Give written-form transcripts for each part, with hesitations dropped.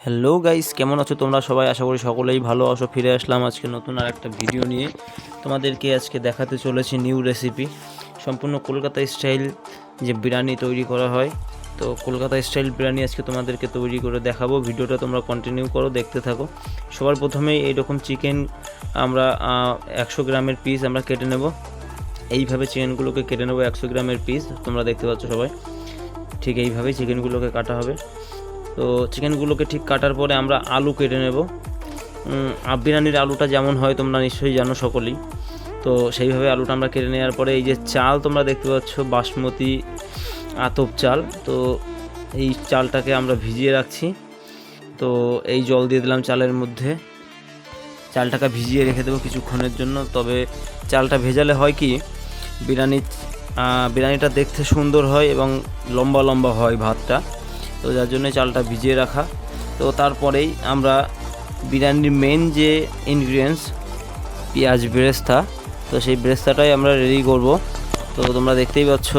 Hello guys, কেমন আছো তোমরা সবাই? আশা করি সকলেই ভালো আছো। ফিরে আসলাম আজকে নতুন আর একটা ভিডিও নিয়ে। তোমাদেরকে আজকে দেখাতে চলেছি নিউ রেসিপি, সম্পূর্ণ কলকাতা স্টাইল যে বিরিয়ানি তৈরি করা হয়। তো কলকাতা স্টাইল বিরিয়ানি আজকে তোমাদেরকে তৈরি করে দেখাবো। ভিডিওটা তোমরা কন্টিনিউ করো, দেখতে থাকো। সবার প্রথমেই এইরকম চিকেন আমরা 100 গ্রামের পিস আমরা কেটে নেব। এইভাবে চিকেনগুলোকে কেটে নেবো 100 গ্রামের পিস। তোমরা দেখতে পাচ্ছ সবাই, ঠিক এইভাবেই চিকেনগুলোকে কাটা হবে। তো চিকেনগুলোকে ঠিক কাটার পরে আমরা আলু কেটে নেব। বিরিয়ানির আলুটা যেমন হয় তোমরা নিশ্চয়ই জানো সকলেই। তো সেইভাবে আলুটা আমরা কেটে নেওয়ার পরে এই যে চাল তোমরা দেখতে পাচ্ছ, বাসমতি আতপ চাল, তো এই চালটাকে আমরা ভিজিয়ে রাখছি। তো এই জল দিয়ে দিলাম চালের মধ্যে, চালটাকে ভিজিয়ে রেখে দেবো কিছুক্ষণের জন্য। তবে চালটা ভেজালে হয় কি, বিরিয়ানিটা দেখতে সুন্দর হয় এবং লম্বা লম্বা হয় ভাতটা। তো যার জন্য চালটা ভিজিয়ে রাখা। তো তারপরেই আমরা বিরিয়ানির মেন যে ইনগ্রিডিয়েন্টস পেঁয়াজ বেরেস্তা, তো সেই বেরেস্তাটাই আমরা রেডি করব। তো তোমরা দেখতেই পাচ্ছ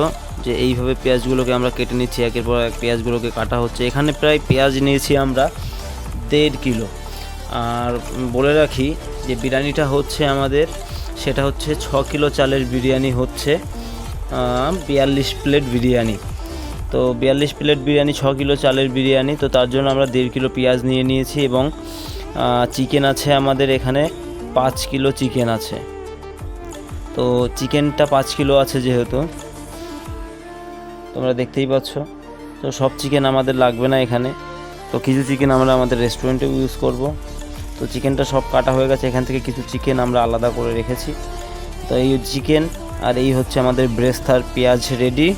যে এইভাবে পেঁয়াজগুলোকে আমরা কেটে নিচ্ছি, একের পর এক পেঁয়াজগুলোকে কাটা হচ্ছে। এখানে প্রায় পেঁয়াজ নিয়েছি আমরা 1.5 কিলো। আর বলে রাখি যে বিরিয়ানিটা হচ্ছে আমাদের, সেটা হচ্ছে 6 কিলো চালের বিরিয়ানি, হচ্ছে 42 প্লেট বিরিয়ানি। তো 42 প্লেট বিরিয়ানি, 6 কিলো চালের বিরিয়ানি। তো তার জন্য আমরা 1.5 কিলো পেঁয়াজ নিয়ে নিয়েছি এবং চিকেন আছে আমাদের এখানে 5 কিলো চিকেন আছে। তো চিকেনটা 5 কিলো আছে যেহেতু, তোমরা দেখতেই পাচ্ছ। তো সব চিকেন আমাদের লাগবে না এখানে, তো কিছু চিকেন আমরা আমাদের রেস্টুরেন্টেও ইউজ করব। তো চিকেনটা সব কাটা হয়ে গেছে, এখান থেকে কিছু চিকেন আমরা আলাদা করে রেখেছি। তো এই চিকেন আর এই হচ্ছে আমাদের বেরেস্তার পেঁয়াজ রেডি।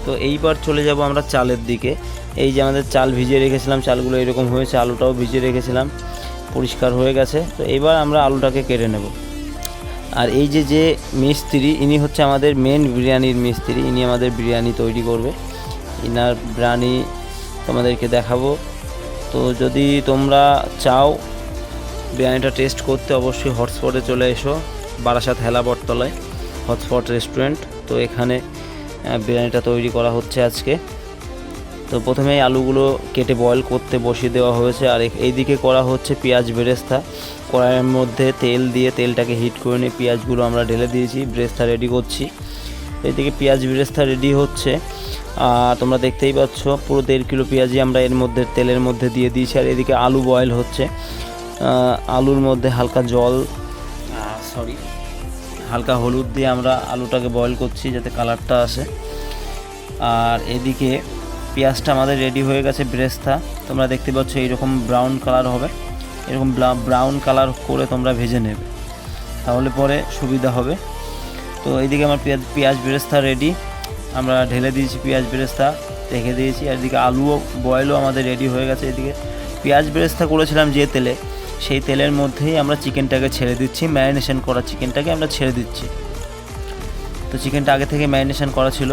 তো এইবার চলে যাব আমরা চালের দিকে। এই যে আমাদের চাল ভিজিয়ে রেখেছিলাম, চালগুলো এরকম হয়েছে, আলুটাও ভিজিয়ে রেখেছিলাম, পরিষ্কার হয়ে গেছে। তো এবার আমরা আলুটাকে কেটে নেব। আর এই যে মিস্ত্রি, ইনি হচ্ছে আমাদের মেন বিরিয়ানির মিস্ত্রি, ইনি আমাদের বিরিয়ানি তৈরি করবে। ইনার বিরিয়ানি তোমাদেরকে দেখাবো। তো যদি তোমরা চাও বিরিয়ানিটা টেস্ট করতে, অবশ্যই হটস্পটে চলে এসো, বারাসাত হেলা বটতলায় হটস্পট রেস্টুরেন্ট। তো এখানে বিরিয়ানিটা তৈরি করা হচ্ছে আজকে। তো প্রথমেই আলুগুলো কেটে বয়েল করতে বসিয়ে দেওয়া হয়েছে। আর এইদিকে করা হচ্ছে পেঁয়াজ বেরেস্তা। কড়াইয়ের মধ্যে তেল দিয়ে তেলটাকে হিট করে নিয়ে পেঁয়াজগুলো আমরা ঢেলে দিয়েছি, বেরেস্তা রেডি করছি। এইদিকে পেঁয়াজ বেরেস্তা রেডি হচ্ছে। তোমরা দেখতেই পাচ্ছ পুরো 1.5 কিলো পেঁয়াজই আমরা এর মধ্যে তেলের মধ্যে দিয়ে দিয়েছি। আর এদিকে আলু বয়েল হচ্ছে। আলুর মধ্যে হালকা হলুদ দিয়ে আমরা আলুটাকে বয়েল করছি যাতে কালারটা আসে। আর এদিকে পেঁয়াজটা আমাদের রেডি হয়ে গেছে বেরেস্তা। তোমরা দেখতে পাচ্ছ এইরকম ব্রাউন কালার হবে, এরকম ব্রাউন কালার করে তোমরা ভেজে নেবে, তাহলে পরে সুবিধা হবে। তো এইদিকে আমার পেঁয়াজ বেরেস্তা রেডি, আমরা ঢেলে দিয়েছি পেঁয়াজ বেরেস্তা, রেখে দিয়েছি। আর এদিকে আলুও বয়েলও আমাদের রেডি হয়ে গেছে। এদিকে পেঁয়াজ বেরেস্তা করেছিলাম যে তেলে, সেই তেলের মধ্যেই আমরা চিকেনটাকে ছেড়ে দিচ্ছি, ম্যারিনেশন করা চিকেনটাকে আমরা ছেড়ে দিচ্ছি। তো চিকেনটা আগে থেকে ম্যারিনেশন করা ছিল,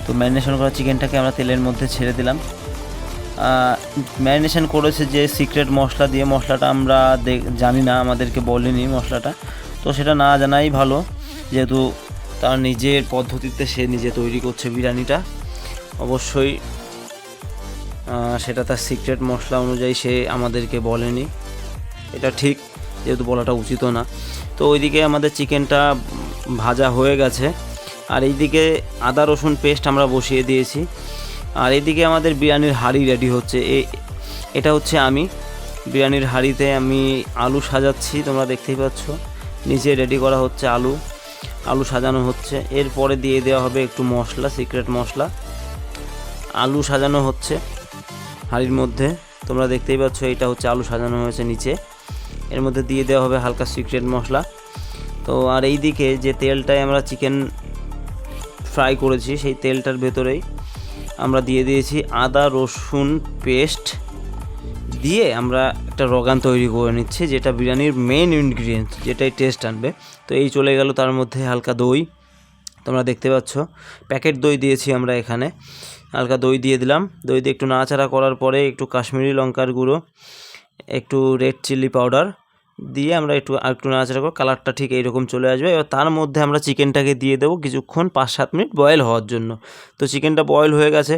তো ম্যারিনেশন করা চিকেনটাকে আমরা তেলের মধ্যে ছেড়ে দিলাম। ম্যারিনেশন করেছে যে সিক্রেট মশলা দিয়ে, মশলাটা আমরা জানি না, আমাদেরকে বলেনি মশলাটা। তো সেটা না জানাই ভালো, যেহেতু তার নিজের পদ্ধতিতে সে নিজে তৈরি করছে বিরিয়ানিটা। অবশ্যই সেটা তার সিক্রেট মশলা অনুযায়ী সে আমাদেরকে বলেনি, এটা ঠিক, যেহেতু বলাটা উচিত না। তো ওইদিকে আমাদের চিকেনটা ভাজা হয়ে গেছে। আর এইদিকে আদা রসুন পেস্ট আমরা বসিয়ে দিয়েছি। আর এইদিকে আমাদের বিরিয়ানির হাঁড়ি রেডি হচ্ছে। এটা হচ্ছে আমি বিরিয়ানির হাঁড়িতে আমি আলু সাজাচ্ছি, তোমরা দেখতেই পাচ্ছ। নিচে রেডি করা হচ্ছে আলু সাজানো হচ্ছে। এরপরে দিয়ে দেওয়া হবে একটু মশলা, সিক্রেট মশলা। আলু সাজানো হচ্ছে হাঁড়ির মধ্যে, তোমরা দেখতেই পাচ্ছ। এটা হচ্ছে আলু সাজানো হয়েছে নিচে, এর মধ্যে দিয়ে দেওয়া হবে হালকা সিক্রেট মশলা। তো আর এই দিকে যে তেলটায় আমরা চিকেন ফ্রাই করেছি, সেই তেলটার ভেতরেই আমরা দিয়ে দিয়েছি আদা রসুন পেস্ট দিয়ে আমরা একটা রগান তৈরি করে নিচ্ছি, যেটা বিরিয়ানির মেন ইনগ্রিডিয়েন্ট, যেটাই টেস্ট আনবে। তো এই চলে গেল, তার মধ্যে হালকা দই, তোমরা দেখতে পাচ্ছ প্যাকেট দই দিয়েছি আমরা এখানে, হালকা দই দিয়ে দিলাম। দই দিয়ে একটু নাড়াচাড়া করার পরে একটু কাশ্মীরি লঙ্কার গুঁড়ো, একটু রেড চিলি পাউডার দিয়ে আমরা একটু নাড়াচাড়া করে কালারটা ঠিক এইরকম চলে আসবে। এবার তার মধ্যে আমরা চিকেনটাকে দিয়ে দেবো কিছুক্ষণ, 5-7 মিনিট বয়েল হওয়ার জন্য। তো চিকেনটা বয়েল হয়ে গেছে,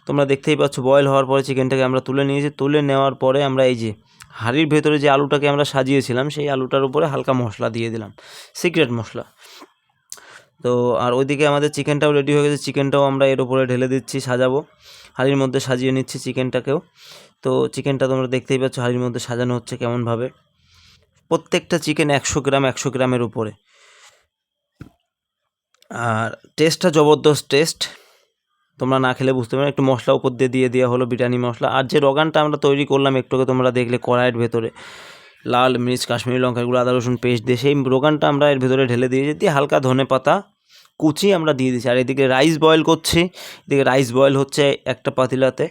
তোমরা দেখতেই পাচ্ছ বয়েল হওয়ার পরে চিকেনটাকে আমরা তুলে নিয়েছি। তুলে নেওয়ার পরে আমরা এই যে হাঁড়ির ভেতরে যে আলুটাকে আমরা সাজিয়েছিলাম সেই আলুটার উপরে হালকা মশলা দিয়ে দিলাম, সিক্রেট মশলা। তো আর ওইদিকে আমাদের চিকেনটাও রেডি হয়ে গেছে, চিকেনটাও আমরা এর উপরে ঢেলে দিচ্ছি, সাজাবো, হাঁড়ির মধ্যে সাজিয়ে নিচ্ছি চিকেনটাকেও। তো চিকেনটা তোমরা দেখতেই পাচ্ছ হাঁড়ির মধ্যে সাজানো হচ্ছে কেমনভাবে। প্রত্যেকটা চিকেন 100 গ্রাম 100 গ্রামের উপরে। আর টেস্টটা জবরদস্ত টেস্ট, তোমরা না খেলে বুঝতে পারবে। একটু মশলা উপর দিয়ে দেওয়া হলো, বিরিয়ানি মশলা। আর যে রগানটা আমরা তৈরি করলাম একটুকে তোমরা দেখলে কড়াইয়ের ভেতরে, লাল মির্চ, কাশ্মীরি লঙ্কা গুঁড়ো, আদা রসুন পেস্ট দিয়ে সেই রোগানটা আমরা এর ভেতরে ঢেলে দিয়েছি, দিয়ে হালকা ধনে পাতা কুচি আমরা দিয়ে দিচ্ছি। আর এদিকে রাইস বয়েল করছি, এদিকে রাইস বয়েল হচ্ছে একটা পাতিলাতে,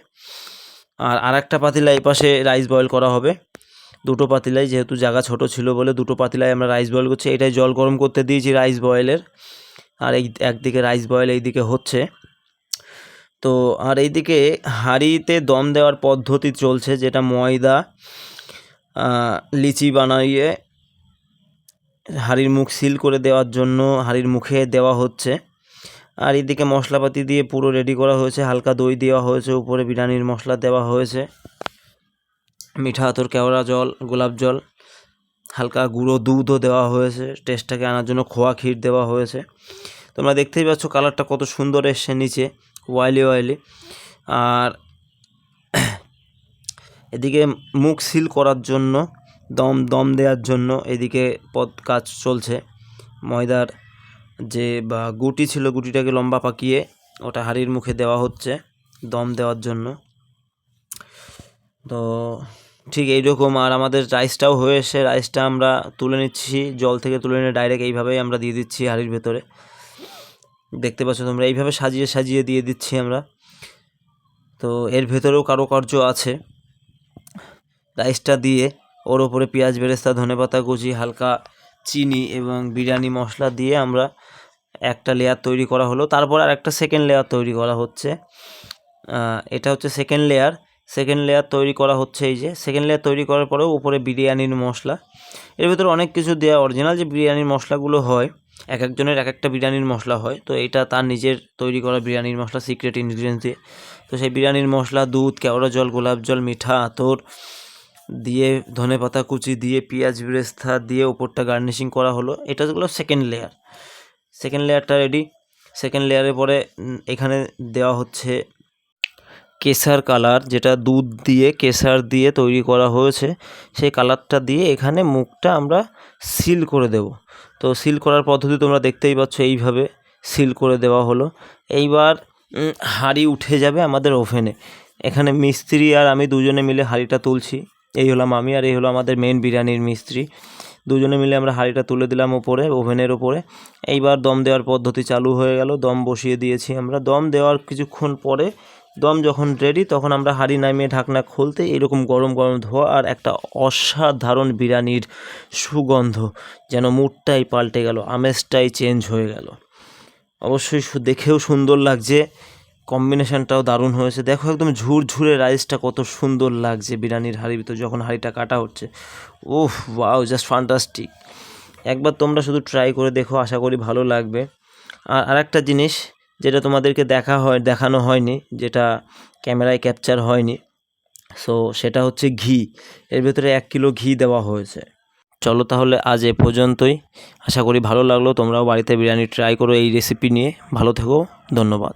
আর একটা পাতিলা এই পাশে রাইস বয়েল করা হবে। দুটো পাতিলাই, যেহেতু জায়গা ছোট ছিল বলে দুটো পাতিলায় আমরা রাইস বয়েল করছি। এটাই জল গরম করতে দিয়েছি রাইস বয়েলের, আর এই একদিকে রাইস বয়েল এইদিকে হচ্ছে। তো আর এইদিকে হাঁড়িতে দম দেওয়ার পদ্ধতি চলছে, যেটা ময়দা লিচি বানিয়ে হাঁড়ির মুখ সিল করে দেওয়ার জন্য হাঁড়ির মুখে দেওয়া হচ্ছে। আর এদিকে মশলাপাতি দিয়ে পুরো রেডি করা হয়েছে, হালকা দই দেওয়া হয়েছে, উপরে বিরিয়ানির মশলা দেওয়া হয়েছে, মিঠা আতর, কেওড়া জল, গোলাপ জল, হালকা গুঁড়ো দুধও দেওয়া হয়েছে টেস্টটাকে আনার জন্য, খোয়া ক্ষীর দেওয়া হয়েছে। তোমরা দেখতেই পাচ্ছ কালারটা কত সুন্দর এসছে নিচে, অয়েলি অয়েলি। আর এদিকে মুখ সিল করার জন্য, দম দেওয়ার জন্য এদিকে কাজ চলছে। ময়দার যে গুটি ছিল, গুটিটাকে লম্বা পাকিয়ে ওটা হাঁড়ির মুখে দেওয়া হচ্ছে দম দেওয়ার জন্য। তো ঠিক এইরকম। আর আমাদের রাইসটাও হয়ে এসে রাইসটা আমরা তুলে নিচ্ছি, জল থেকে তুলে নিয়ে ডাইরেক্ট এইভাবেই আমরা দিয়ে দিচ্ছি হাঁড়ির ভেতরে। দেখতে পাচ্ছ তোমরা, এইভাবে সাজিয়ে সাজিয়ে দিয়ে দিচ্ছি আমরা। তো এর ভেতরেও কারুকার্য আছে। রাইসটা দিয়ে ওর ওপরে পেঁয়াজ বেরেস্তা, ধনেপাতা কুচি, হালকা চিনি এবং বিরিয়ানি মশলা দিয়ে আমরা একটা লেয়ার তৈরি করা হলো। তারপর আর একটা সেকেন্ড লেয়ার তৈরি করা হচ্ছে। এটা হচ্ছে সেকেন্ড লেয়ার তৈরি করা হচ্ছে। এই যে সেকেন্ড লেয়ার তৈরি করার পরেও উপরে বিরিয়ানির মশলা, এর ভিতরে অনেক কিছু দেওয়া। অরিজিনাল যে বিরিয়ানির মশলাগুলো হয়, এক একজনের এক একটা বিরিয়ানির মশলা হয়, তো এটা তার নিজের তৈরি করা বিরিয়ানির মশলা, সিক্রেট ইনগ্রিডিয়েন্টস দিয়ে। তো সেই বিরিয়ানির মশলা, দুধ, কেওড়া জল, গোলাপ জল, মিঠা আতর দিয়ে, ধনেপাতা কুচি দিয়ে, পেঁয়াজ বেরেস্তা দিয়ে উপরটা গার্নিশিং করা হলো। এটা হলো সেকেন্ড লেয়ারটা রেডি। সেকেন্ড লেয়ারের পরে এখানে দেওয়া হচ্ছে কেসার কালার, যেটা দুধ দিয়ে কেসার দিয়ে তৈরি করা হয়েছে, সেই কালারটা দিয়ে এখানে মুখটা আমরা সিল করে দেব। তো সিল করার পদ্ধতি তোমরা দেখতেই পাচ্ছ, এইভাবে সিল করে দেওয়া হলো। এইবার হাঁড়ি উঠে যাবে আমাদের ওভেনে। এখানে মিস্ত্রি আর আমি দুজনে মিলে হাঁড়িটা তুলছি। এই হলাম আমি, আর এই হলো আমাদের মেন বিরিয়ানির মিস্ত্রি। দুজনে মিলে আমরা হাঁড়িটা তুলে দিলাম ওপরে, ওভেনের ওপরে। এইবার দম দেওয়ার পদ্ধতি চালু হয়ে গেল। দম বসিয়ে দিয়েছি আমরা। দম দেওয়ার কিছুক্ষণ পরে, দম যখন রেডি, তখন আমরা হাঁড়ি নামিয়ে ঢাকনা খুলতে এরকম গরম গরম ধোয়া আর একটা অসাধারণ বিরিয়ানির সুগন্ধ, যেন মুডটাই পাল্টে গেল, আমেজটাই চেঞ্জ হয়ে গেল। অবশ্যই দেখেও সুন্দর লাগছে, কম্বিনেশনটাও দারুণ হয়েছে। দেখো একদম ঝুরঝুরে রাইসটা কত সুন্দর লাগছে বিরিয়ানির হাঁড়ির ভিতর যখন হাঁড়িটা কাটা হচ্ছে। ওহ ওয়াও, জাস্ট ফ্যান্টাস্টিক। একবার তোমরা শুধু ট্রাই করে দেখো, আশা করি ভালো লাগবে। আর আরেকটা জিনিস যেটা তোমাদেরকে দেখানো হয়নি, যেটা ক্যামেরায় ক্যাপচার হয়নি, সো সেটা হচ্ছে ঘি। এর ভেতরে 1 কিলো ঘি দেওয়া হয়েছে। চলো তাহলে আজ এ পর্যন্তই। আশা করি ভালো লাগলো। তোমরাও বাড়িতে বিরিয়ানি ট্রাই করো এই রেসিপি নিয়ে। ভালো থেকো, ধন্যবাদ।